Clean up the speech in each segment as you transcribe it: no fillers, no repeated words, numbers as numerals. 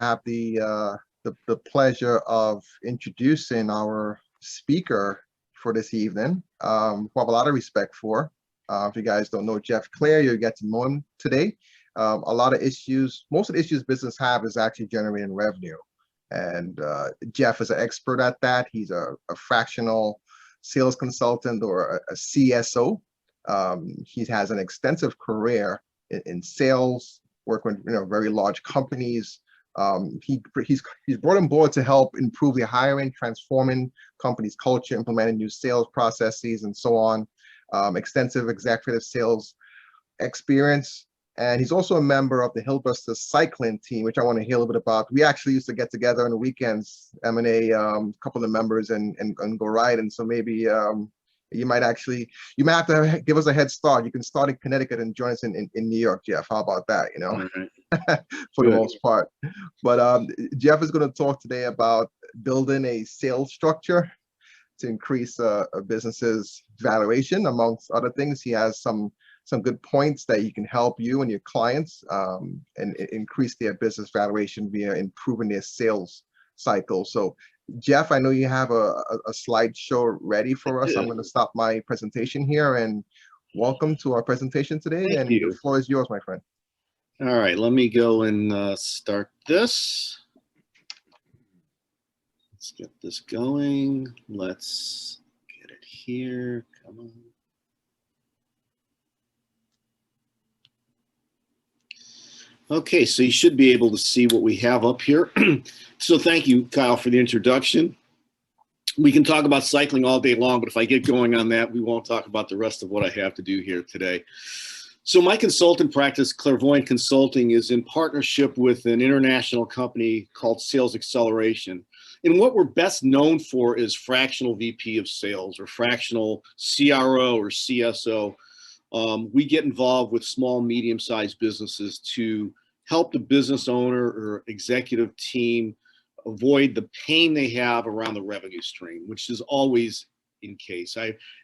have the pleasure of introducing our speaker for this evening, who I have a lot of respect for. If you guys don't know Jeff Clair, you'll get to know him today. A lot of issues, most of the issues business have is actually generating revenue. And Jeff is an expert at that. He's a fractional sales consultant or a CSO. He has an extensive career in sales, working with very large companies. He's brought on board to help improve the hiring, transforming companies' culture, implementing new sales processes, and so on. Extensive executive sales experience. And he's also a member of the Hillbusters cycling team, which I want to hear a little bit about. We actually used to get together on the weekends, Eminae, a couple of members, and go ride. And so maybe you might have to give us a head start. You can start in Connecticut and join us in New York, Jeff. How about that? For the most part. But Jeff is going to talk today about building a sales structure to increase a business's valuation, amongst other things. He has some good points that he can help you and your clients and increase their business valuation via improving their sales cycle. So Jeff, I know you have a slideshow ready for us. I'm going to stop my presentation here and welcome to our presentation today. Thank you. The floor is yours, my friend. All right, let me go and start this. Let's get this going. Let's get it here. Come on. Okay, so you should be able to see what we have up here. So thank you, Kyle, for the introduction. We can talk about cycling all day long, but if I get going on that, we won't talk about the rest of what I have to do here today. So my consultant practice, ClairVoyant Consulting, is in partnership with an international company called Sales Acceleration. And what we're best known for is fractional VP of sales or fractional CRO or CSO. We get involved with small, medium-sized businesses to help the business owner or executive team avoid the pain they have around the revenue stream, which is always in case.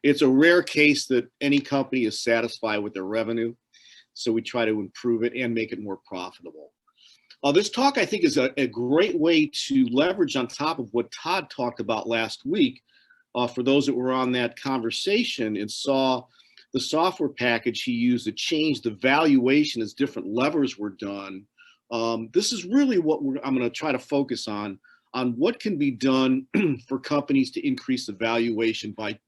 It's a rare case that any company is satisfied with their revenue, so we try to improve it and make it more profitable. This talk, I think, is a great way to leverage on top of what Todd talked about last week. For those that were on that conversation and saw the software package he used to change the valuation as different levers were done. This is really what I'm going to try to focus on what can be done for companies to increase the valuation by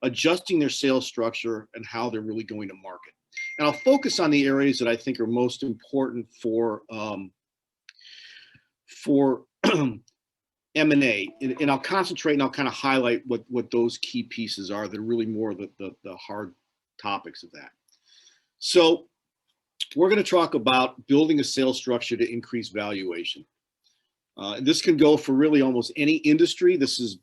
adjusting their sales structure and how they're really going to market. And I'll focus on the areas that I think are most important for M&A, and I'll concentrate and I'll kind of highlight what those key pieces are that are really more the hard topics of that. So we're going to talk about building a sales structure to increase valuation. This can go for really almost any industry. This is,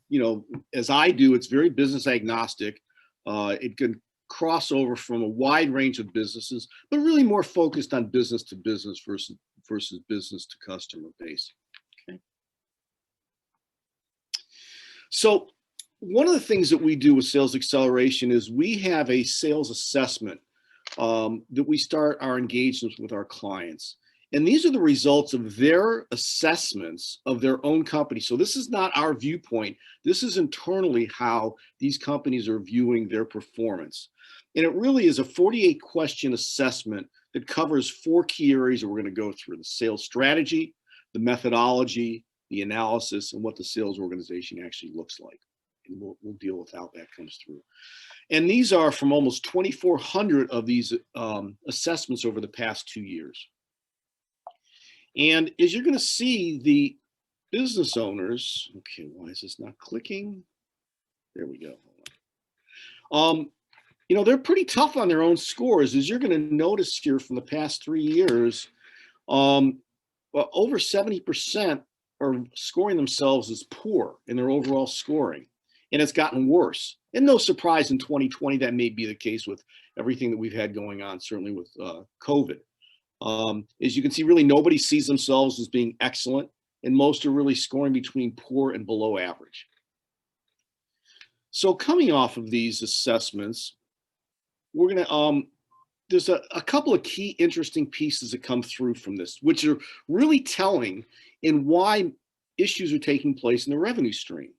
as I do, it's very business agnostic. It can cross over from a wide range of businesses, but really more focused on business to business versus business to customer base. Okay. So one of the things that we do with Sales Acceleration is we have a sales assessment that we start our engagements with our clients. And these are the results of their assessments of their own company. So this is not our viewpoint. This is internally how these companies are viewing their performance. And it really is a 48-question assessment that covers 4 key areas that we're going to go through: the sales strategy, the methodology, the analysis, and what the sales organization actually looks like. And we'll deal with how that comes through. And these are from almost 2,400 of these assessments over the past 2 years. And as you're going to see, the business owners, okay, why is this not clicking? There we go. They're pretty tough on their own scores. As you're going to notice here from the past 3 years, over 70% are scoring themselves as poor in their overall scoring. And it's gotten worse. And no surprise in 2020, that may be the case with everything that we've had going on, certainly with COVID. As you can see, really nobody sees themselves as being excellent, and most are really scoring between poor and below average. So coming off of these assessments, we're going to there's a couple of key interesting pieces that come through from this, which are really telling in why issues are taking place in the revenue stream.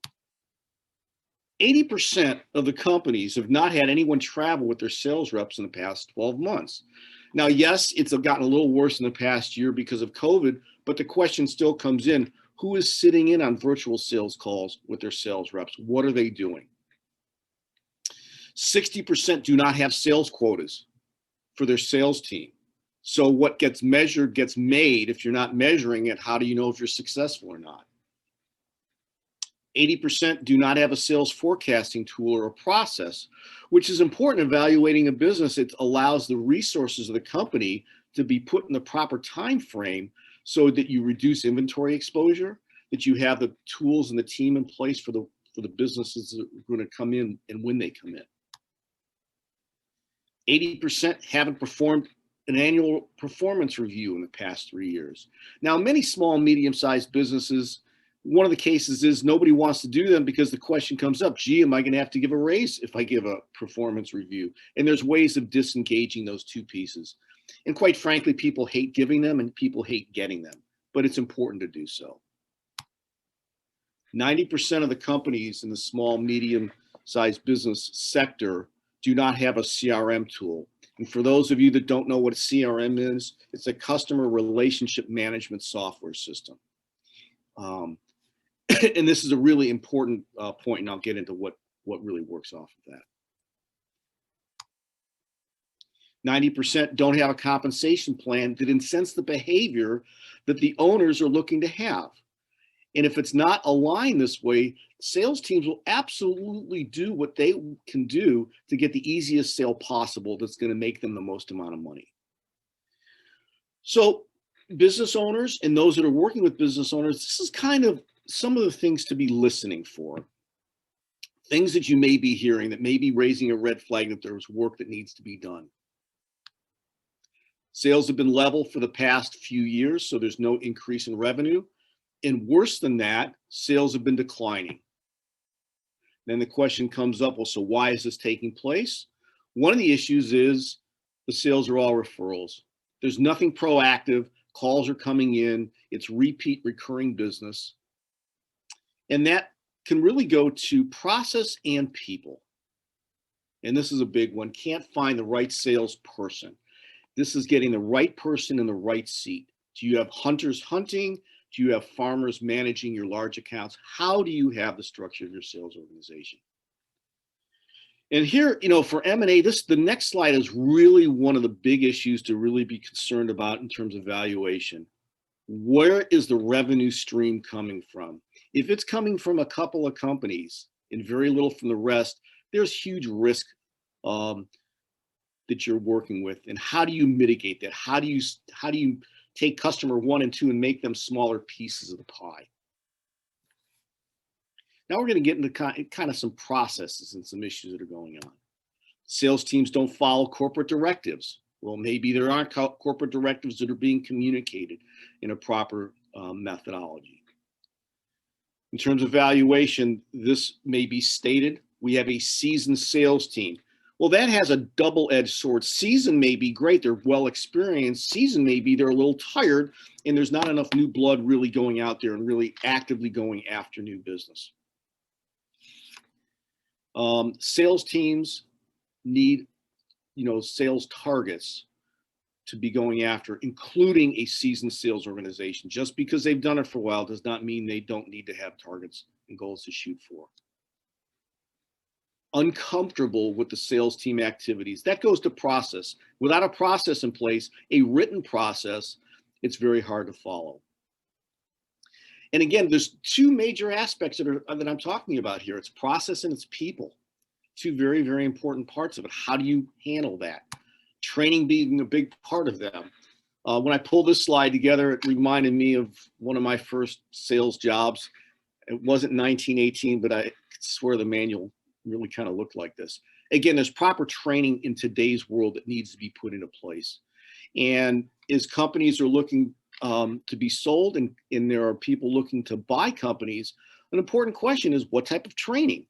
80% of the companies have not had anyone travel with their sales reps in the past 12 months. Now, yes, it's gotten a little worse in the past year because of COVID, but the question still comes in, who is sitting in on virtual sales calls with their sales reps? What are they doing? 60% do not have sales quotas for their sales team. So what gets measured gets made. If you're not measuring it, how do you know if you're successful or not? 80% do not have a sales forecasting tool or a process, which is important in evaluating a business. It allows the resources of the company to be put in the proper time frame so that you reduce inventory exposure, that you have the tools and the team in place for the businesses that are going to come in and when they come in. 80% haven't performed an annual performance review in the past 3 years. Now, many small and medium-sized businesses, one of the cases is nobody wants to do them because the question comes up, gee, am I going to have to give a raise if I give a performance review? And there's ways of disengaging those two pieces. And quite frankly, people hate giving them and people hate getting them, but it's important to do so. 90% of the companies in the small, medium-sized business sector do not have a CRM tool. And for those of you that don't know what a CRM is, it's a customer relationship management software system. And this is a really important point, and I'll get into what really works off of that. 90% don't have a compensation plan that incents the behavior that the owners are looking to have. And if it's not aligned this way, sales teams will absolutely do what they can do to get the easiest sale possible that's going to make them the most amount of money. So business owners and those that are working with business owners, this is kind of some of the things to be listening for. Things that you may be hearing that may be raising a red flag that there's work that needs to be done. Sales have been level for the past few years, so there's no increase in revenue. And worse than that, sales have been declining. Then the question comes up, well, so why is this taking place? One of the issues is the sales are all referrals. There's nothing proactive. Calls are coming in. It's repeat recurring business. And that can really go to process and people. And this is a big one. Can't find the right salesperson. This is getting the right person in the right seat. Do you have hunters hunting? Do you have farmers managing your large accounts? How do you have the structure of your sales organization? And here, for M&A, the next slide is really one of the big issues to really be concerned about in terms of valuation. Where is the revenue stream coming from? If it's coming from a couple of companies and very little from the rest, there's huge risk that you're working with. And how do you mitigate that? How do you take customer 1 and 2 and make them smaller pieces of the pie? Now we're going to get into kind of some processes and some issues that are going on. Sales teams don't follow corporate directives. Well, maybe there aren't corporate directives that are being communicated in a proper methodology. In terms of valuation, this may be stated. We have a seasoned sales team. Well, that has a double-edged sword. Seasoned may be great. They're well experienced. Seasoned may be they're a little tired and there's not enough new blood really going out there and really actively going after new business. Sales teams need, sales targets to be going after, including a seasoned sales organization. Just because they've done it for a while does not mean they don't need to have targets and goals to shoot for. Uncomfortable with the sales team activities. That goes to process. Without a process in place, a written process, it's very hard to follow. And again, there's two major aspects that I'm talking about here. It's process and it's people. Two very, very important parts of it. How do you handle that? Training being a big part of them. When I pulled this slide together, it reminded me of one of my first sales jobs. It wasn't 1918, but I swear the manual really kind of looked like this. Again, there's proper training in today's world that needs to be put into place. And as companies are looking to be sold and there are people looking to buy companies, an important question is what type of training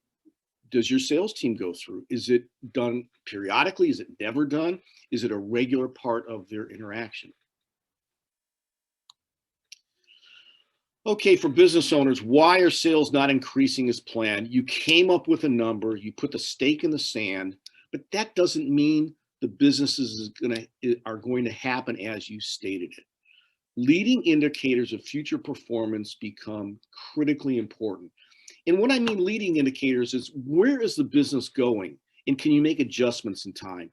does your sales team go through? Is it done periodically? Is it never done? Is it a regular part of their interaction? Okay, for business owners, why are sales not increasing as planned? You came up with a number, you put the stake in the sand, but that doesn't mean the businesses are going to happen as you stated it. Leading indicators of future performance become critically important. And what I mean leading indicators is, where is the business going? And can you make adjustments in time?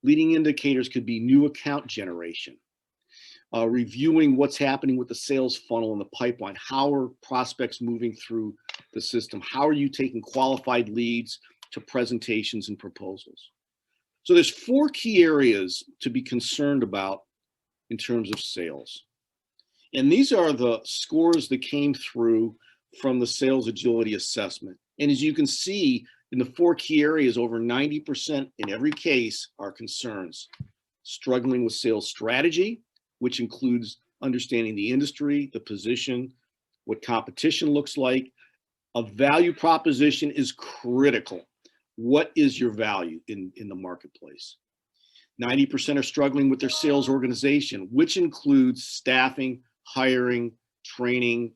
Leading indicators could be new account generation, reviewing what's happening with the sales funnel and the pipeline. How are prospects moving through the system? How are you taking qualified leads to presentations and proposals? So there's 4 key areas to be concerned about in terms of sales. And these are the scores that came through from the sales agility assessment. And as you can see, in the 4 key areas, over 90% in every case are concerns. Struggling with sales strategy, which includes understanding the industry, the position, what competition looks like. A value proposition is critical. What is your value in the marketplace? 90% are struggling with their sales organization, which includes staffing, hiring, training,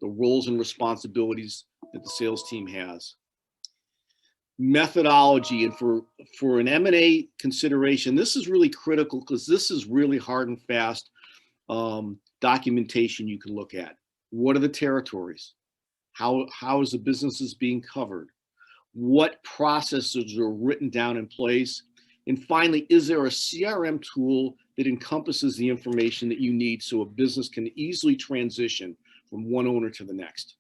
the roles and responsibilities that the sales team has. Methodology, and for an M&A consideration, this is really critical because this is really hard and fast documentation you can look at. What are the territories? How is the businesses being covered? What processes are written down in place? And finally, is there a CRM tool that encompasses the information that you need so a business can easily transition from one owner to the next?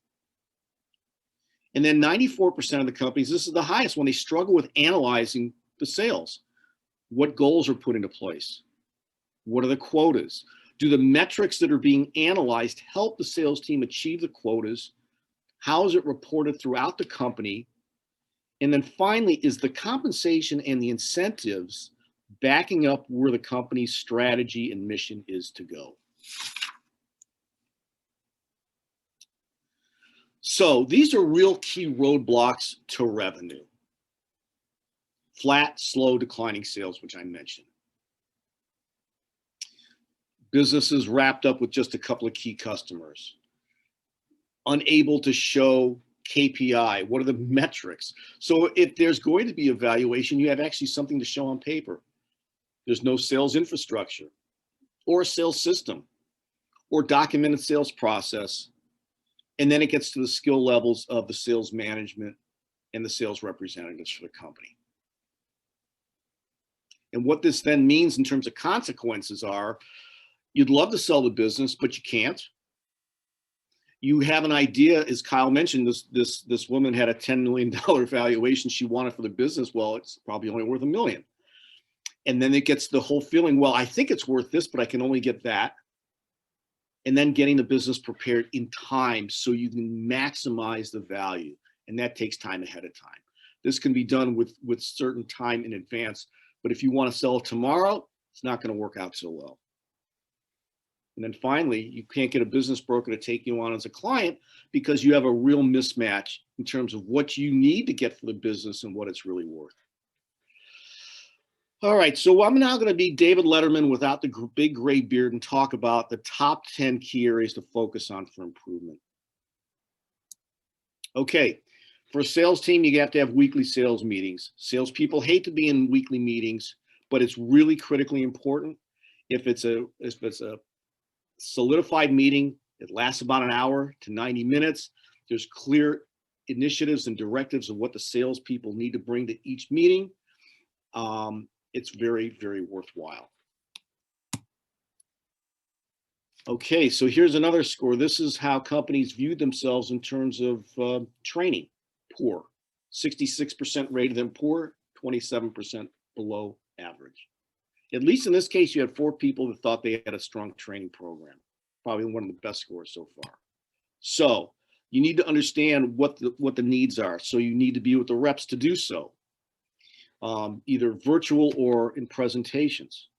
And then 94% of the companies, this is the highest one, they struggle with analyzing the sales. What goals are put into place? What are the quotas? Do the metrics that are being analyzed help the sales team achieve the quotas? How is it reported throughout the company? And then finally, is the compensation and the incentives backing up where the company's strategy and mission is to go? So these are real key roadblocks to revenue. Flat, slow, declining sales, which I mentioned. Businesses wrapped up with just a couple of key customers. Unable to show KPI. What are the metrics? So if there's going to be a valuation, you have actually something to show on paper. There's no sales infrastructure or a sales system or documented sales process. And then it gets to the skill levels of the sales management and the sales representatives for the company. And what this then means in terms of consequences are, you'd love to sell the business, but you can't. You have an idea, as Kyle mentioned, this woman had a $10 million valuation she wanted for the business. Well, it's probably only worth $1 million. And then it gets the whole feeling, well, I think it's worth this, but I can only get that. And then getting the business prepared in time so you can maximize the value. And that takes time ahead of time. This can be done with certain time in advance. But if you want to sell it tomorrow, it's not going to work out so well. And then finally, you can't get a business broker to take you on as a client because you have a real mismatch in terms of what you need to get for the business and what it's really worth. All right, so I'm now going to be David Letterman without the big gray beard and talk about the top 10 key areas to focus on for improvement. Okay, for a sales team, you have to have weekly sales meetings. Salespeople hate to be in weekly meetings, but it's really critically important. If it's a solidified meeting, it lasts about an hour to 90 minutes. There's clear initiatives and directives of what the salespeople need to bring to each meeting. It's very, very worthwhile. Okay, so here's another score. This is how companies viewed themselves in terms of training. Poor. 66% rated them poor, 27% below average. At least in this case, you had 4 people that thought they had a strong training program. Probably one of the best scores so far. So you need to understand what the needs are. So you need to be with the reps to do so, either virtual or in presentations.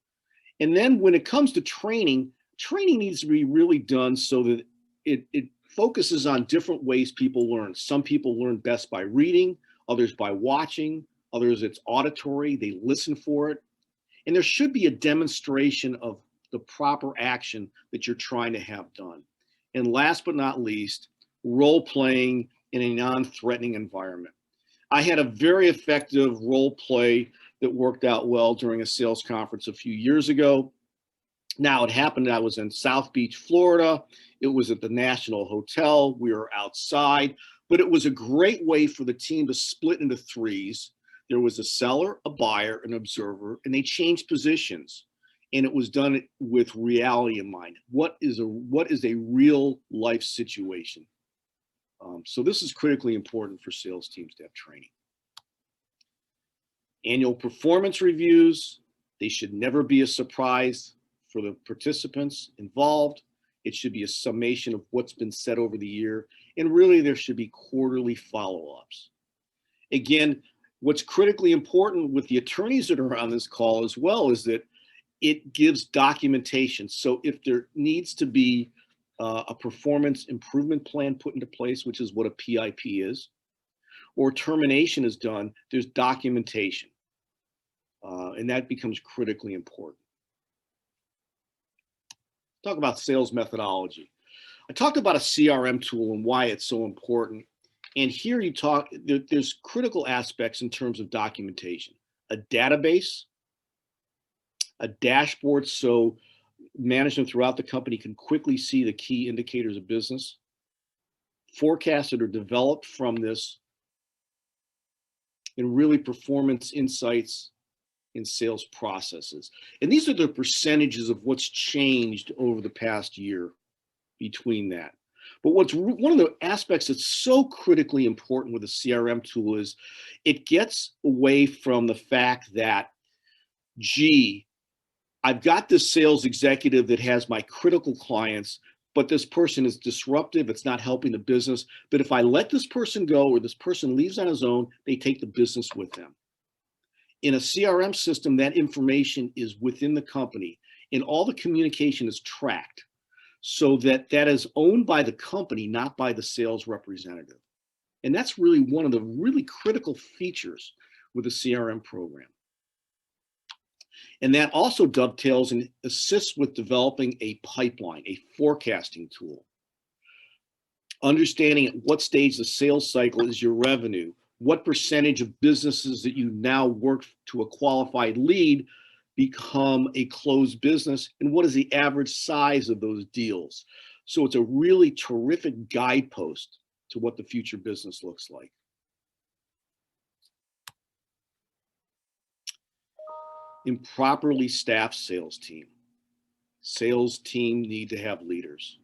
And then when it comes to training, training needs to be really done so that it focuses on different ways people learn. Some people learn best by reading, others by watching, others it's auditory, they listen for it. And there should be a demonstration of the proper action that you're trying to have done. And last but not least, role playing in a non-threatening environment. I had a very effective role play that worked out well during a sales conference a few years ago. Now, it happened, I was in South Beach, Florida. It was at the National Hotel. We were outside, but it was a great way for the team to split into threes. There was a seller, a buyer, an observer, and they changed positions. And it was done with reality in mind. What is a real life situation? So this is critically important for sales teams to have training. Annual performance reviews, they should never be a surprise for the participants involved. It should be a summation of what's been said over the year. And really, there should be quarterly follow-ups. Again, what's critically important with the attorneys that are on this call as well is that it gives documentation. So if there needs to be a performance improvement plan put into place, which is what a PIP is, or termination is done, there's documentation. And that becomes critically important. Talk about sales methodology. I talked about a CRM tool and why it's so important. And here there's critical aspects in terms of documentation. A database, a dashboard so management throughout the company can quickly see the key indicators of business, forecasts that are developed from this, and really performance insights in sales processes. And these are the percentages of what's changed over the past year between that. But one of the aspects that's so critically important with a CRM tool is it gets away from the fact that, gee, I've got this sales executive that has my critical clients, but this person is disruptive, it's not helping the business. But if I let this person go or this person leaves on his own, they take the business with them. In a CRM system, that information is within the company and all the communication is tracked so that that is owned by the company, not by the sales representative. And that's really one of the really critical features with a CRM program. And that also dovetails and assists with developing a pipeline, a forecasting tool. Understanding at what stage the sales cycle is your revenue, what percentage of businesses that you now work to a qualified lead become a closed business, and what is the average size of those deals. So it's a really terrific guidepost to what the future business looks like. Improperly staffed sales team. Sales team need to have leaders.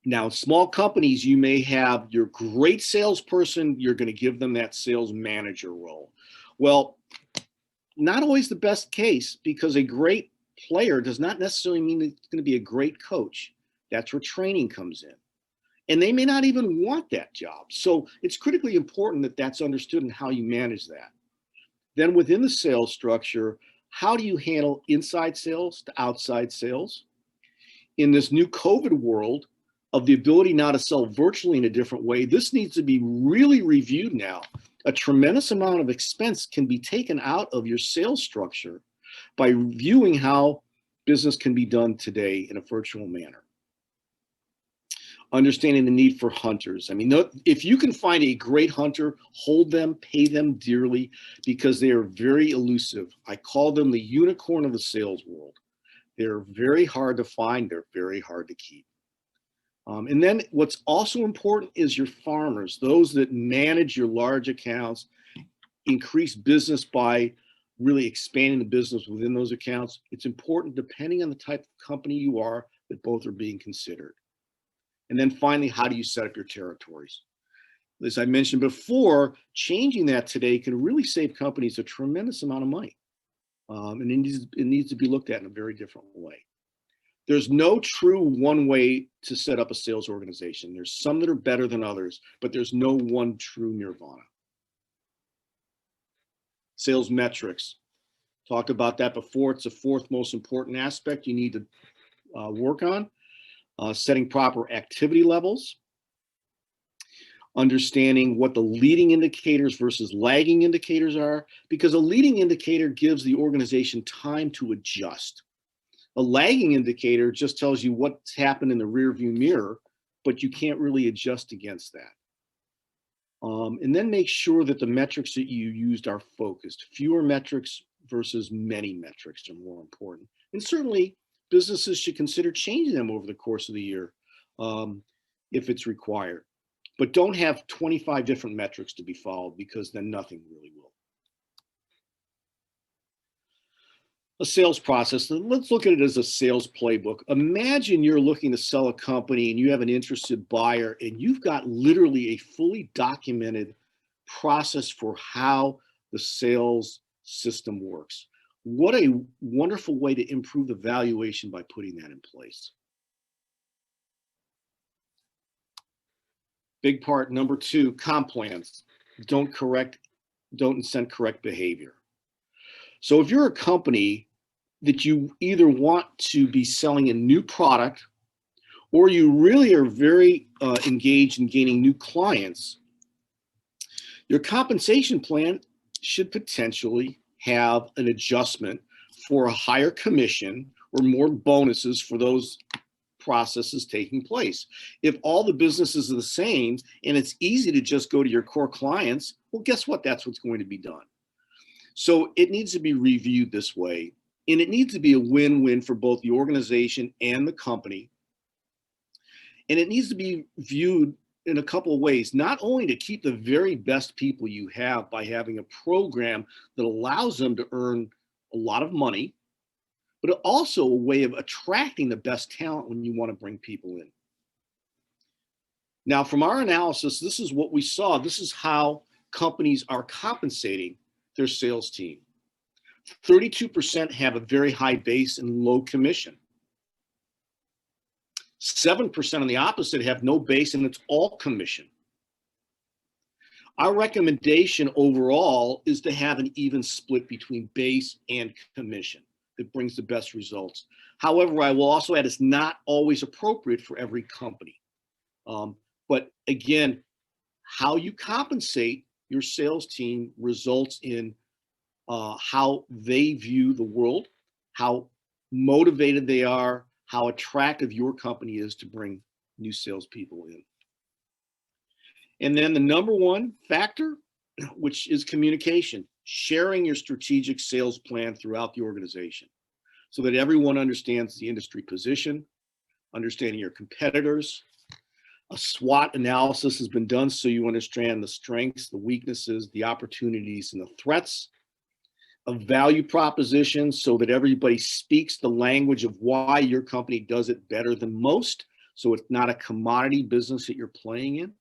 Now, small companies, you may have your great salesperson, you're going to give them that sales manager role. Well, not always the best case, because a great player does not necessarily mean it's going to be a great coach. That's where training comes in. And they may not even want that job. So it's critically important that that's understood and how you manage that. Then within the sales structure, how do you handle inside sales to outside sales? In this new COVID world of the ability now to sell virtually in a different way, this needs to be really reviewed now. A tremendous amount of expense can be taken out of your sales structure by reviewing how business can be done today in a virtual manner. Understanding the need for hunters. I mean, if you can find a great hunter, hold them, pay them dearly, because they are very elusive. I call them the unicorn of the sales world. They're very hard to find. They're very hard to keep. And then what's also important is your farmers, those that manage your large accounts, increase business by really expanding the business within those accounts. It's important, depending on the type of company you are, that both are being considered. And then finally, how do you set up your territories? As I mentioned before, changing that today can really save companies a tremendous amount of money. And it needs to be looked at in a very different way. There's no true one way to set up a sales organization. There's some that are better than others, but there's no one true nirvana. Sales metrics. Talked about that before. It's the fourth most important aspect you need to work on. Setting proper activity levels. understanding what the leading indicators versus lagging indicators are, because a leading indicator gives the organization time to adjust. A lagging indicator just tells you what's happened in the rearview mirror, but you can't really adjust against that. And then make sure that the metrics that you used are focused. Fewer metrics versus many metrics are more important. And certainly businesses should consider changing them over the course of the year if it's required. But don't have 25 different metrics to be followed, because then nothing really will. A sales process. Let's look at it as a sales playbook. Imagine you're looking to sell a company and you have an interested buyer, and you've got literally a fully documented process for how the sales system works. What a wonderful way to improve the valuation by putting that in place. Big part number 2, comp plans. Don't incent correct behavior. So if you're a company that you either want to be selling a new product, or you really are very engaged in gaining new clients, your compensation plan should potentially have an adjustment for a higher commission or more bonuses for those processes taking place. If all the businesses are the same and it's easy to just go to your core clients, well, guess what? That's what's going to be done. So it needs to be reviewed this way, and it needs to be a win-win for both the organization and the company. And it needs to be viewed in a couple of ways, not only to keep the very best people you have by having a program that allows them to earn a lot of money, but also a way of attracting the best talent when you want to bring people in. Now, from our analysis, this is what we saw. This is how companies are compensating their sales team. 32% have a very high base and low commission. 7% on the opposite have no base and it's all commission. Our recommendation overall is to have an even split between base and commission that brings the best results. However, I will also add it's not always appropriate for every company. But again, how you compensate your sales team results in how they view the world, how motivated they are, how attractive your company is to bring new salespeople in. And then the number one factor, which is communication, sharing your strategic sales plan throughout the organization so that everyone understands the industry position, understanding your competitors. A SWOT analysis has been done so you understand the strengths, the weaknesses, the opportunities, and the threats. A value proposition so that everybody speaks the language of why your company does it better than most, so it's not a commodity business that you're playing in.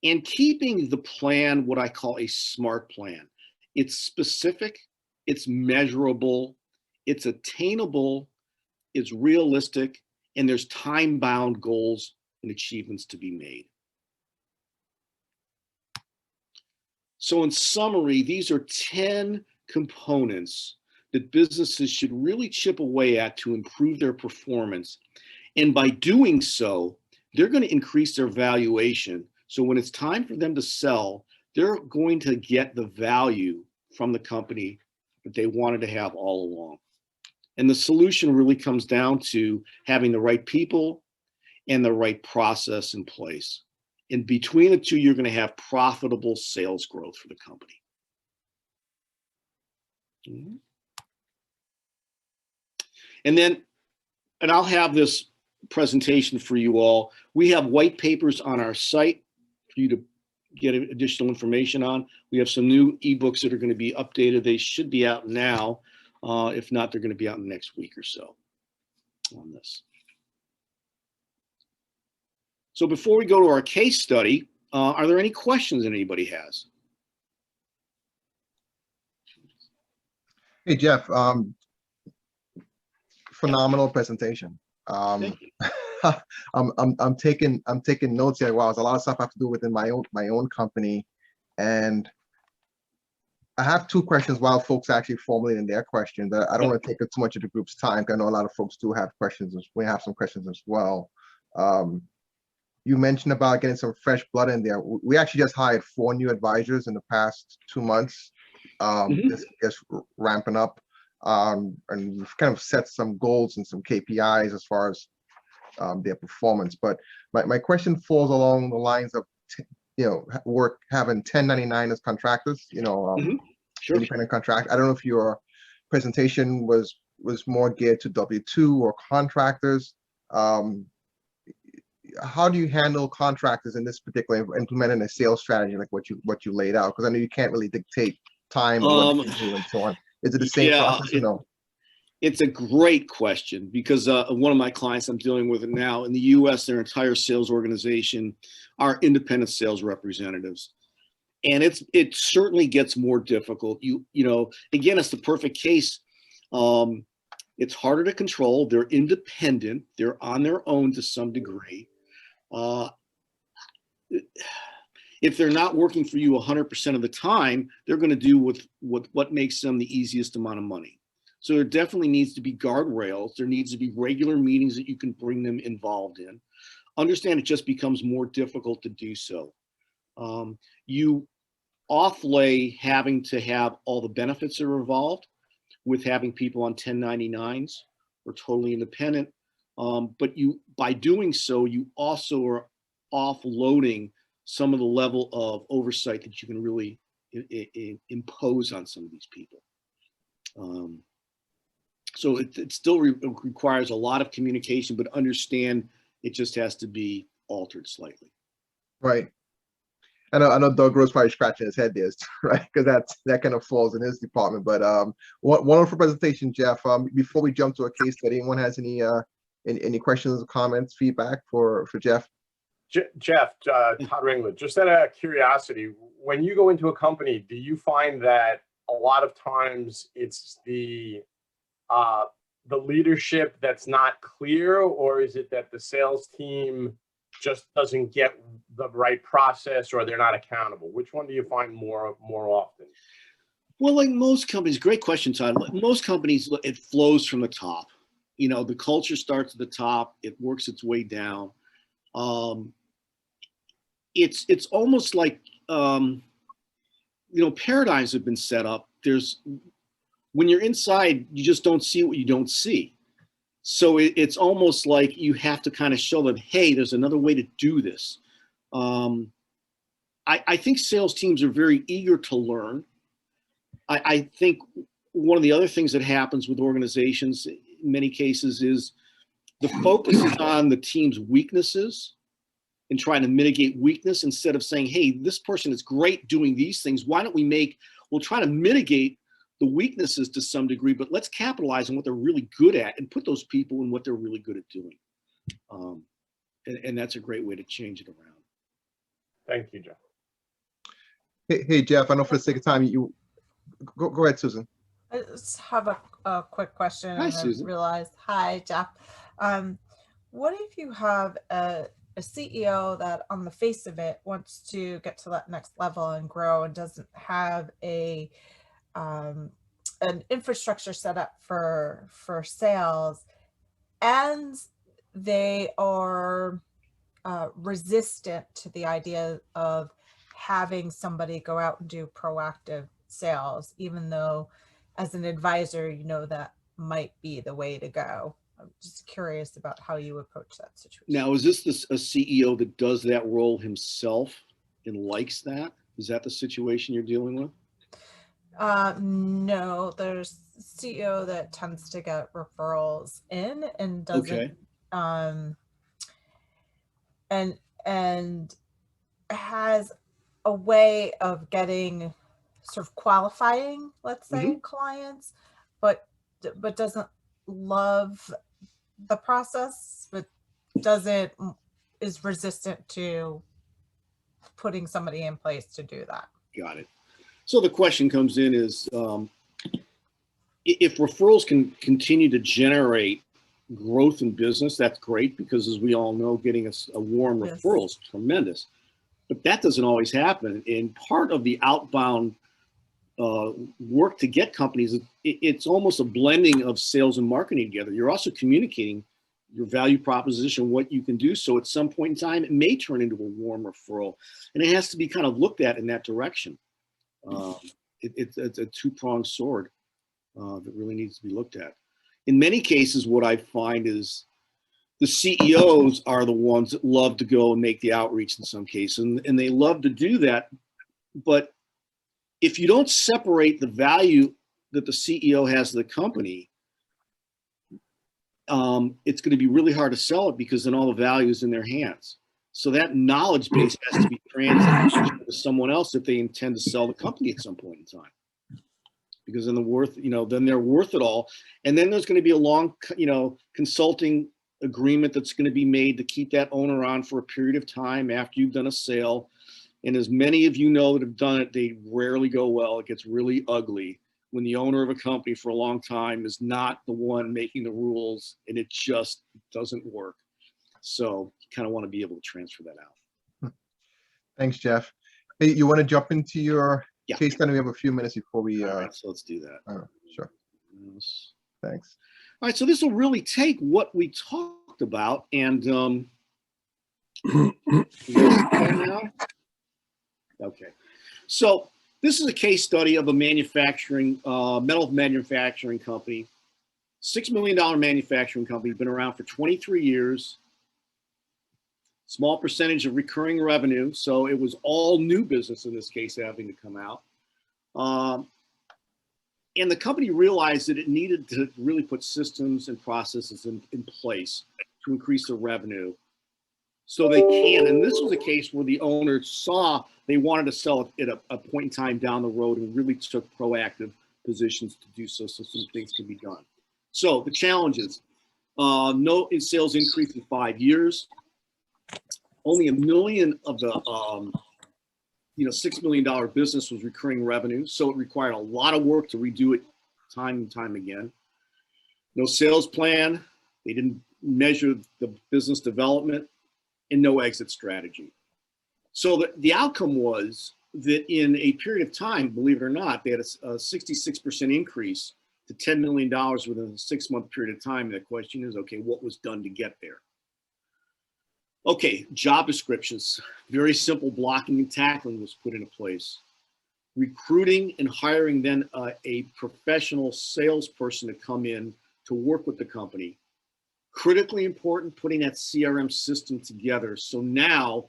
And keeping the plan what I call a SMART plan. It's specific, it's measurable, it's attainable, it's realistic, and there's time-bound goals and achievements to be made. So in summary, these are 10 components that businesses should really chip away at to improve their performance. And by doing so, they're going to increase their valuation. So when it's time for them to sell, they're going to get the value from the company that they wanted to have all along. And the solution really comes down to having the right people and the right process in place. And between the two, you're going to have profitable sales growth for the company. And I'll have this presentation for you all. We have white papers on our site for you to get additional information on. We have some new ebooks that are going to be updated. They should be out now. If not, they're going to be out in the next week or so on this. So before we go to our case study, are there any questions that anybody has? Hey, Jeff, phenomenal presentation. Thank you. I'm taking notes here. Wow, there's a lot of stuff I have to do within my own company, and I have two questions while folks actually formulating their questions. I don't want to take up too much of the group's time, because I know a lot of folks do have questions. We have some questions as well. you mentioned about getting some fresh blood in there. We actually just hired 4 new advisors in the past 2 months. It's ramping up, and we've kind of set some goals and some KPIs as far as their performance. But my question falls along the lines of, having 1099 as contractors, Sure. independent contract. I don't know if your presentation was more geared to W-2 or contractors. How do you handle contractors in this particular implementing a sales strategy like what you laid out? Because I know you can't really dictate time and what to do and so on. Is it the same process or no? It's a great question, because one of my clients I'm dealing with now in the U.S., their entire sales organization are independent sales representatives. And it certainly gets more difficult. Again, it's the perfect case. It's harder to control. They're independent. They're on their own to some degree. If they're not working for you 100% of the time, they're going to do what makes them the easiest amount of money. So there definitely needs to be guardrails. There needs to be regular meetings that you can bring them involved in. Understand it just becomes more difficult to do so. You offlay having to have all the benefits that are involved with having people on 1099s or totally independent. But by doing so, you also are offloading some of the level of oversight that you can really impose on some of these people. So it still requires a lot of communication, but understand it just has to be altered slightly. Right. I know Doug Rose probably scratching his head there, right? Because that kind of falls in his department. But wonderful presentation, Jeff. Before we jump to a case study, anyone has any questions, comments, feedback for Jeff? Jeff, Todd Ringler, just out of curiosity, when you go into a company, do you find that a lot of times it's the leadership that's not clear, or is it that the sales team just doesn't get the right process, or they're not accountable? Which one do you find more often? Well, like most companies, great question, Todd. Most companies, it flows from the top. The culture starts at the top, it works its way down. It's almost like paradigms have been set up. When you're inside, you just don't see what you don't see. So it's almost like you have to kind of show them, hey, there's another way to do this. I think sales teams are very eager to learn. I think one of the other things that happens with organizations in many cases is the focus is on the team's weaknesses and trying to mitigate weakness instead of saying, hey, this person is great doing these things. Why don't we'll try to mitigate the weaknesses to some degree, but let's capitalize on what they're really good at and put those people in what they're really good at doing. And that's a great way to change it around. Thank you, Jeff. Hey, Jeff, I know for the sake of time, you go ahead, Susan. I just have a quick question. Hi, Susan. Hi, Jeff. What if you have a CEO that on the face of it wants to get to that next level and grow and doesn't have an infrastructure set up for sales, and they are resistant to the idea of having somebody go out and do proactive sales, even though as an advisor, that might be the way to go? I'm just curious about how you approach that situation. Now, is this a CEO that does that role himself and likes that? Is that the situation you're dealing with? No, there's a CEO that tends to get referrals in and doesn't, and has a way of getting sort of qualifying, let's say, clients, but doesn't love the process, but is resistant to putting somebody in place to do that. Got it. So the question comes in is, if referrals can continue to generate growth in business, that's great, because as we all know, getting a warm referral is tremendous. But that doesn't always happen. And part of the outbound work to get companies, it's almost a blending of sales and marketing together. You're also communicating your value proposition, what you can do. So at some point in time, it may turn into a warm referral, and it has to be kind of looked at in that direction. It's a two-pronged sword that really needs to be looked at. In many cases, what I find is the CEOs are the ones that love to go and make the outreach in some cases, and they love to do that. But if you don't separate the value that the CEO has to the company, it's going to be really hard to sell it, because then all the value is in their hands. So that knowledge base has to be transferred to someone else if they intend to sell the company at some point in time, because then then they're worth it all. And then there's going to be a long, consulting agreement that's going to be made to keep that owner on for a period of time after you've done a sale. And as many of you know that have done it, they rarely go well. It gets really ugly when the owner of a company for a long time is not the one making the rules, and it just doesn't work. So you kind of want to be able to transfer that out. Thanks, Jeff. Hey, you want to jump into your Yeah. case study? We have a few minutes before we. All right, so let's do that. Sure. Yes. Thanks. All right, so this will really take what we talked about and now? Okay. So this is a case study of a manufacturing, metal manufacturing company, $6 million manufacturing company, been around for 23 years, small percentage of recurring revenue. So it was all new business in this case having to come out. And the company realized that it needed to really put systems and processes in place to increase the revenue so they can. And this was a case where the owner saw they wanted to sell it at a point in time down the road and really took proactive positions to do so, so some things can be done. So the challenges, no sales increase in 5 years. Only $1 million of the $6 million business was recurring revenue, so it required a lot of work to redo it time and time again. No sales plan, they didn't measure the business development, and no exit strategy. So the outcome was that in a period of time, believe it or not, they had a 66% increase to $10 million within a 6-month period of time. And the question is, okay, what was done to get there? Okay, job descriptions, very simple blocking and tackling was put into place. Recruiting and hiring then a professional salesperson to come in to work with the company. Critically important, putting that CRM system together. So now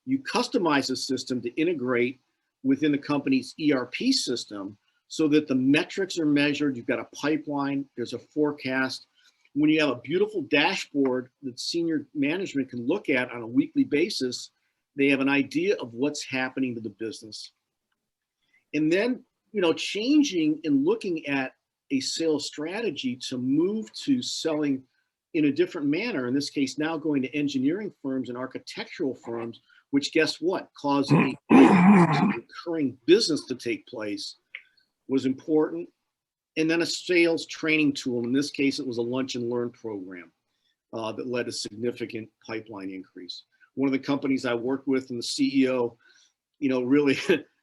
you customize a system to integrate within the company's ERP system so that the metrics are measured, you've got a pipeline, there's a forecast. When you have a beautiful dashboard that senior management can look at on a weekly basis, they have an idea of what's happening to the business. And then, changing and looking at a sales strategy to move to selling in a different manner, in this case, now going to engineering firms and architectural firms, which guess what, caused a recurring business to take place, was important. And then a sales training tool. In this case, it was a lunch and learn program that led to significant pipeline increase. One of the companies I worked with and the CEO, really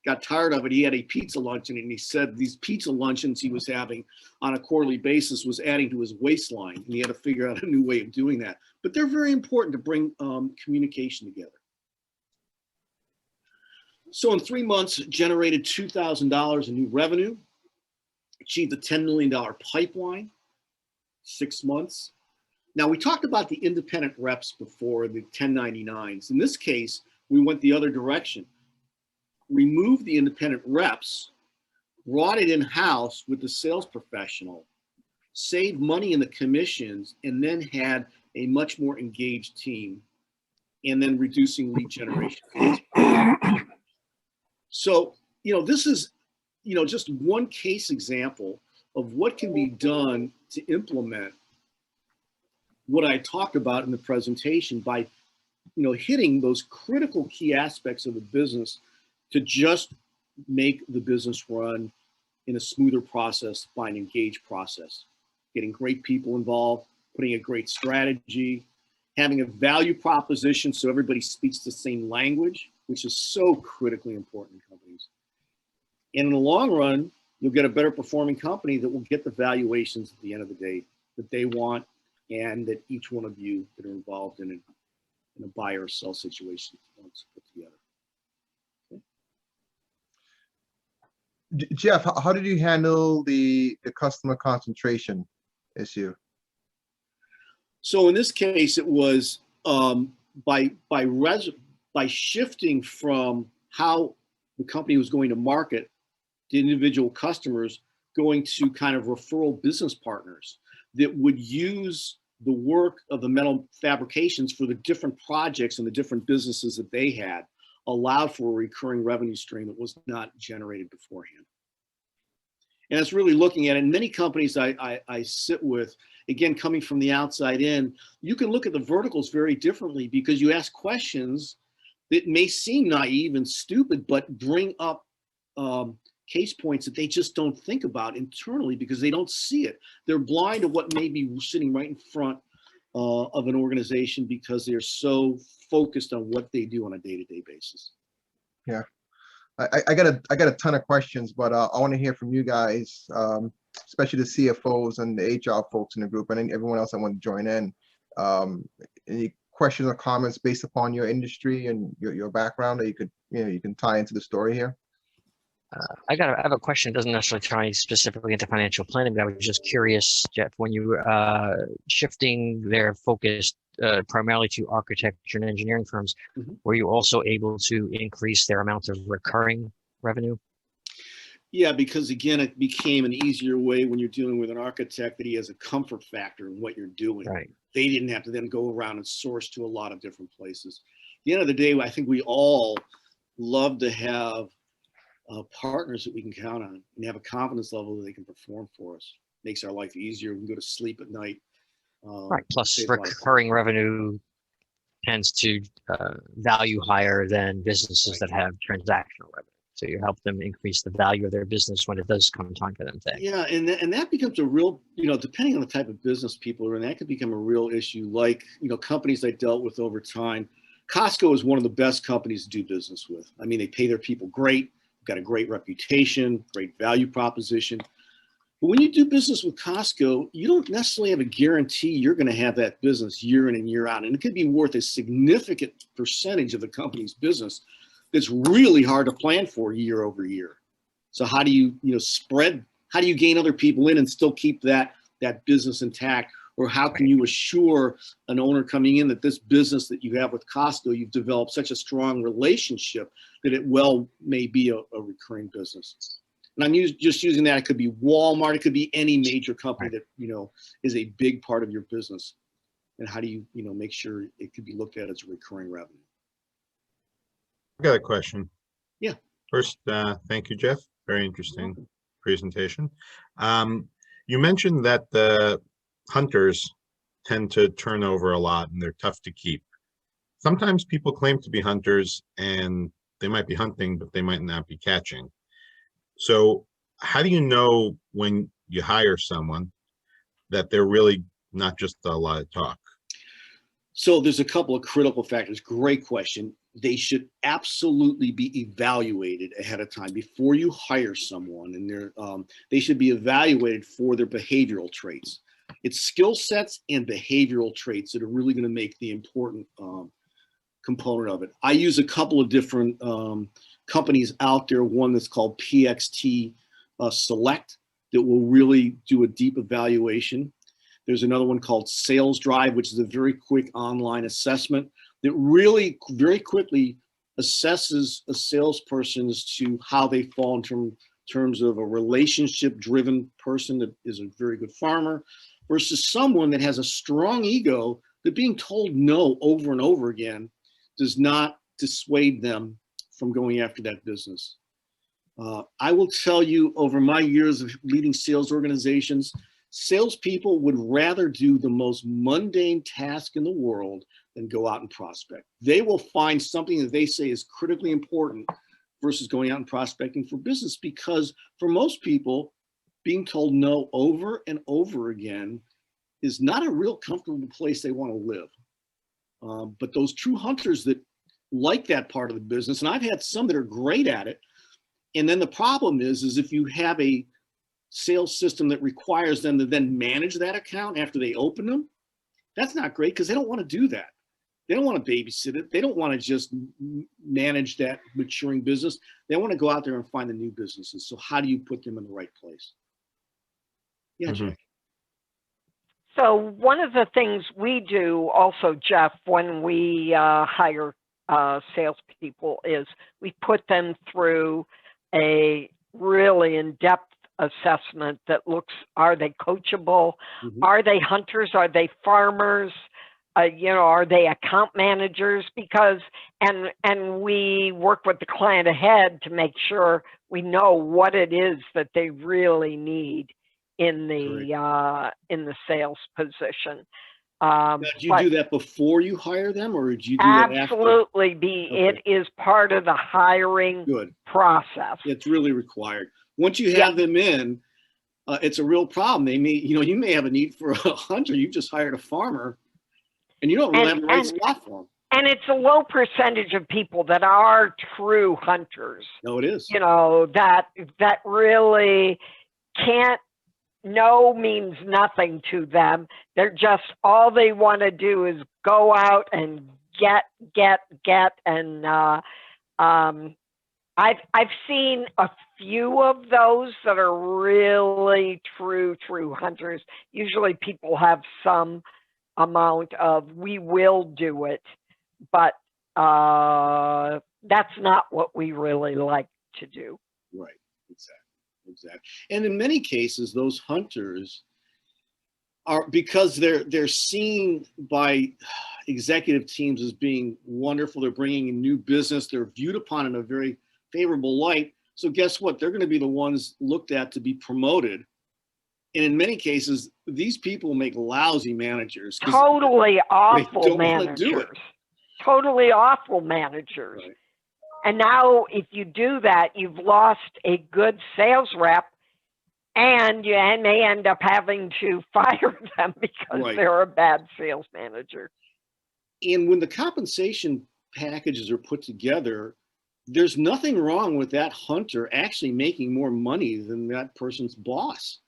got tired of it. He had a pizza luncheon, and he said these pizza luncheons he was having on a quarterly basis was adding to his waistline, and he had to figure out a new way of doing that. But they're very important to bring communication together. So in 3 months, generated $2,000 in new revenue, achieved a $10 million pipeline, 6 months. Now, we talked about the independent reps before, the 1099s. In this case, we went the other direction. Removed the independent reps, brought it in-house with the sales professional, saved money in the commissions, and then had a much more engaged team, and then reducing lead generation. So, this is, just one case example of what can be done to implement what I talked about in the presentation by, hitting those critical key aspects of the business to just make the business run in a smoother process by an engaged process. Getting great people involved, putting a great strategy, having a value proposition so everybody speaks the same language, which is so critically important in companies. And in the long run, you'll get a better performing company that will get the valuations at the end of the day that they want and that each one of you that are involved in a buy or sell situation wants to put together. Jeff, how did you handle the customer concentration issue? So in this case, it was by shifting from how the company was going to market to individual customers, going to kind of referral business partners that would use the work of the metal fabrications for the different projects and the different businesses that they had, allowed for a recurring revenue stream that was not generated beforehand. And it's really looking at it. In many companies I sit with, again, coming from the outside in, you can look at the verticals very differently because you ask questions that may seem naive and stupid, but bring up case points that they just don't think about internally because they don't see it. They're blind to what may be sitting right in front of an organization because they're so focused on what they do on a day-to-day basis. Yeah, I got a ton of questions, but I want to hear from you guys, especially the CFOs and the HR folks in the group, and everyone else that want to join in. Any questions or comments based upon your industry and your background that you can tie into the story here? I have a question. It doesn't necessarily tie specifically into financial planning, but I was just curious, Jeff, when you were shifting their focus primarily to architecture and engineering firms, were you also able to increase their amount of recurring revenue? Yeah, because again, it became an easier way when you're dealing with an architect that he has a comfort factor in what you're doing. Right. They didn't have to then go around and source to a lot of different places. At the end of the day, I think we all love to have partners that we can count on and have a confidence level that they can perform for us. Makes our life easier. We can go to sleep at night. Right. Plus, recurring revenue tends to value higher than businesses that have transactional revenue. So you help them increase the value of their business when it does come time for them to. Yeah, and that becomes a real, depending on the type of business people are in, that could become a real issue. Like, companies I dealt with over time. Costco is one of the best companies to do business with. I mean, they pay their people great. Got a great reputation, great value proposition. But when you do business with Costco, you don't necessarily have a guarantee you're going to have that business year in and year out. And it could be worth a significant percentage of the company's business that's really hard to plan for year over year. So how do you, how do you gain other people in and still keep that business intact? Or how can you assure an owner coming in that this business that you have with Costco, you've developed such a strong relationship that it may be a recurring business? And I'm just using that. It could be Walmart. It could be any major company that, is a big part of your business. And how do you, make sure it could be looked at as a recurring revenue? I got a question. Yeah. First, thank you, Jeff. Very interesting presentation. You mentioned that the hunters tend to turn over a lot and they're tough to keep. Sometimes people claim to be hunters and they might be hunting, but they might not be catching. So how do you know when you hire someone that they're really not just a lot of talk? So there's a couple of critical factors. Great question. They should absolutely be evaluated ahead of time before you hire someone, and they should be evaluated for their behavioral traits. It's skill sets and behavioral traits that are really going to make the important component of it. I use a couple of different companies out there. One that's called PXT Select that will really do a deep evaluation. There's another one called Sales Drive, which is a very quick online assessment that really very quickly assesses a salesperson as to how they fall in terms of a relationship-driven person that is a very good farmer versus someone that has a strong ego that being told no over and over again does not dissuade them from going after that business. I will tell you, over my years of leading sales organizations, salespeople would rather do the most mundane task in the world than go out and prospect. They will find something that they say is critically important versus going out and prospecting for business, because for most people, being told no over and over again is not a real comfortable place they want to live. But those true hunters that like that part of the business, and I've had some that are great at it, and then the problem is if you have a sales system that requires them to then manage that account after they open them, That's not great because they don't want to do that. They don't want to babysit it. They don't want to just manage that maturing business. They want to go out there and find the new businesses. So how do you put them in the right place? Yeah, Mhm. Jack. So one of the things we do also, Jeff, when we hire salespeople is we put them through a really in-depth assessment that looks, are they coachable? Mhm. Are they hunters? Are they farmers? Are they account managers? Because, and we work with the client ahead to make sure we know what it is that they really need in the sales position. Now, do you But do that before you hire them, or do you do that after? absolutely, Okay. it is part of the hiring Good. process. It's really required. Once you Yeah. have them in, it's a real problem. They may, you may have a need for a hunter. You just hired a farmer, and you don't really have the right spot for them. And it's a low percentage of people that are true hunters. No, it is. That really can't. No means nothing to them. They're just, all they want to do is go out and get. And I've seen a few of those that are really true hunters. Usually people have some amount of, we will do it, but that's not what we really like to do. Right. Exactly. And in many cases, those hunters are, because they're seen by executive teams as being wonderful. They're bringing in new business. They're viewed upon in a very favorable light. So guess what? They're going to be the ones looked at to be promoted. And in many cases, these people make lousy managers. Totally awful don't wanna do it. managers. Totally awful managers. Right. And now if you do that, you've lost a good sales rep, and you may end up having to fire them because Right. they're a bad sales manager. And when the compensation packages are put together, there's nothing wrong with that hunter actually making more money than that person's boss.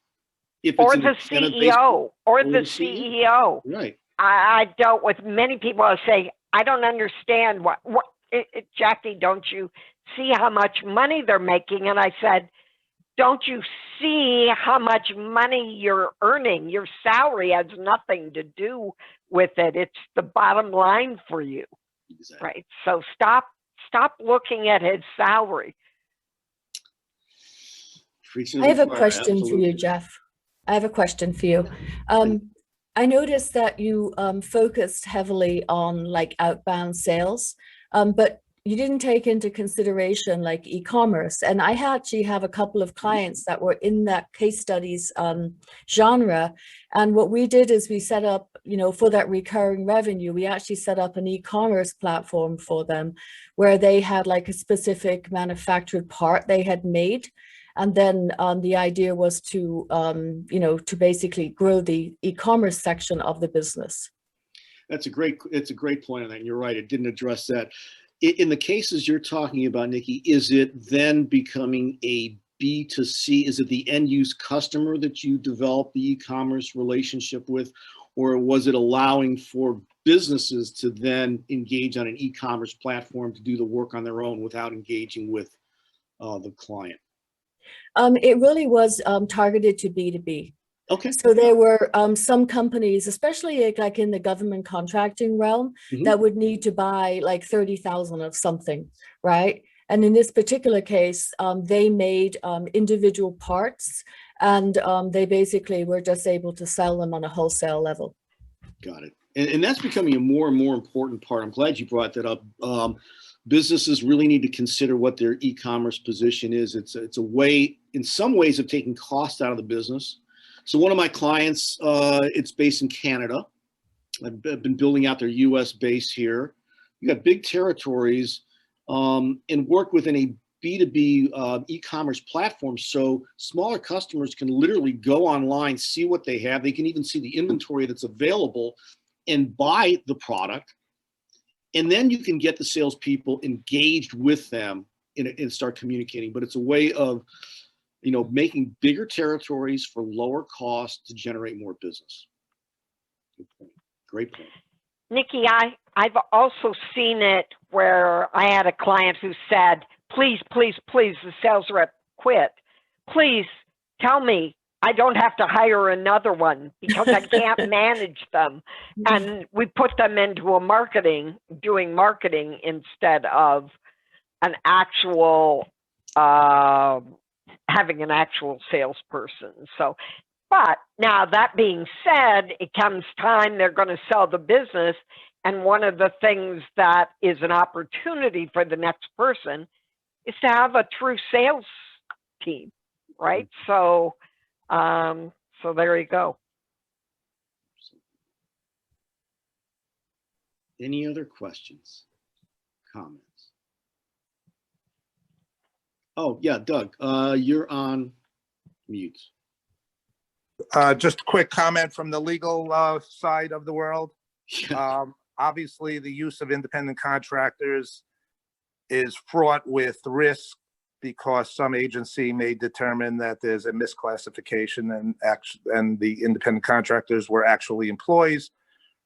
If it's Or an the incentive-based- CEO, or the the CEO. CEO. Right. I dealt with many people who say, I don't understand Jackie, don't you see how much money they're making? And I said, don't you see how much money you're earning? Your salary has nothing to do with it. It's the bottom line for you, Exactly. right? So stop looking at his salary. Preaching I have a to the choir, question for you, absolutely. Jeff. I have a question for you. I noticed that you focused heavily on like outbound sales, but you didn't take into consideration like e-commerce. And I actually have a couple of clients that were in that case studies genre. And what we did is we set up, for that recurring revenue, we actually set up an e-commerce platform for them where they had like a specific manufactured part they had made. And then the idea was to, to basically grow the e-commerce section of the business. It's a great point on that. And you're right. It didn't address that. In the cases you're talking about, Nikki, is it then becoming a B2C? Is it the end use customer that you develop the e-commerce relationship with, or was it allowing for businesses to then engage on an e-commerce platform to do the work on their own without engaging with the client? It really was targeted to B2B. Okay. So there were some companies, especially like in the government contracting realm, that would need to buy like 30,000 of something, right? And in this particular case, they made individual parts, and they basically were just able to sell them on a wholesale level. Got it. And that's becoming a more and more important part. I'm glad you brought that up. Businesses really need to consider what their e-commerce position is. It's a way, in some ways, of taking cost out of the business. So one of my clients, it's based in Canada. I've been building out their US base here. You got big territories and work within a B2B e-commerce platform. So smaller customers can literally go online, see what they have. They can even see the inventory that's available and buy the product. And then you can get the salespeople engaged with them and start communicating. But it's a way of, making bigger territories for lower cost to generate more business. Good point. Great point. Nikki, I've also seen it where I had a client who said, please, please, please, the sales rep quit. Please tell me I don't have to hire another one because I can't manage them. And we put them into doing marketing instead of an actual, having an actual salesperson. So, but now that being said, it comes time they're going to sell the business. And one of the things that is an opportunity for the next person is to have a true sales team, right? So, so there you go. Any other questions, comments? Oh, yeah, Doug, you're on mute. Just a quick comment from the legal side of the world. Obviously, the use of independent contractors is fraught with risk because some agency may determine that there's a misclassification and the independent contractors were actually employees.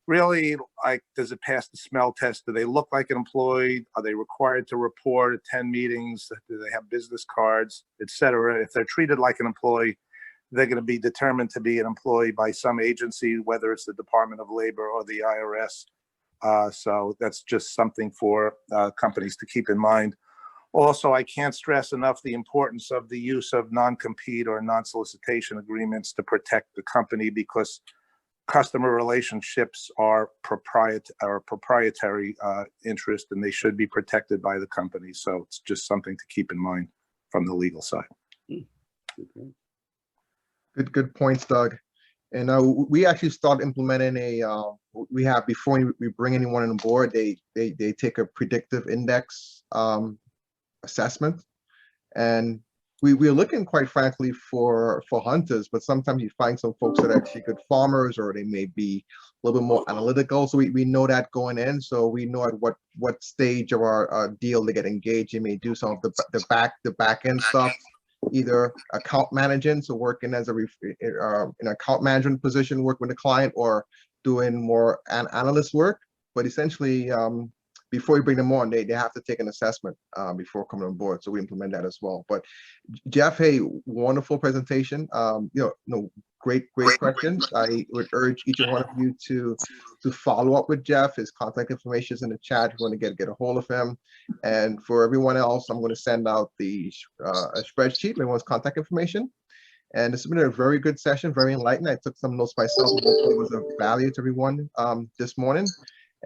Really, like, does it pass the smell test? Do they look like an employee? Are they required to report, attend meetings? Do they have business cards, etc.? If they're treated like an employee, they're going to be determined to be an employee by some agency, whether it's the Department of Labor or the IRS. So that's just something for companies to keep in mind. Also, I can't stress enough the importance of the use of non-compete or non-solicitation agreements to protect the company, because customer relationships are proprietary interest, and they should be protected by the company. So it's just something to keep in mind from the legal side. Okay. Good points, Doug. And we actually start implementing we have, before we bring anyone on board, they take a predictive index assessment. And we're looking, quite frankly, for hunters, but sometimes you find some folks that are actually good farmers, or they may be a little bit more analytical. So we know that going in, so we know at what stage of our deal they get engaged. They may do some of the back end stuff, either account managing, so working as an account management position, work with the client, or doing more analyst work. But essentially, before you bring them on, they have to take an assessment before coming on board. So we implement that as well. But Jeff, hey, wonderful presentation. Great questions. I would urge each one of you to follow up with Jeff. His contact information is in the chat. If you want to get a hold of him. And for everyone else, I'm going to send out a spreadsheet, everyone's contact information. And this has been a very good session, very enlightening. I took some notes myself. Hopefully it was of value to everyone this morning.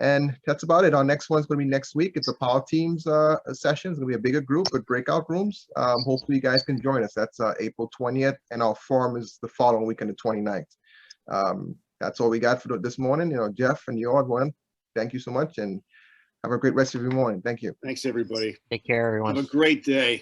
And that's about it. Our next one's going to be next week. It's a Power Teams session. It's going to be a bigger group with breakout rooms. Hopefully you guys can join us. That's April 20th. And our forum is the following week on the 29th. That's all we got for this morning. Jeff and you all, everyone, thank you so much. And have a great rest of your morning. Thank you. Thanks, everybody. Take care, everyone. Have a great day.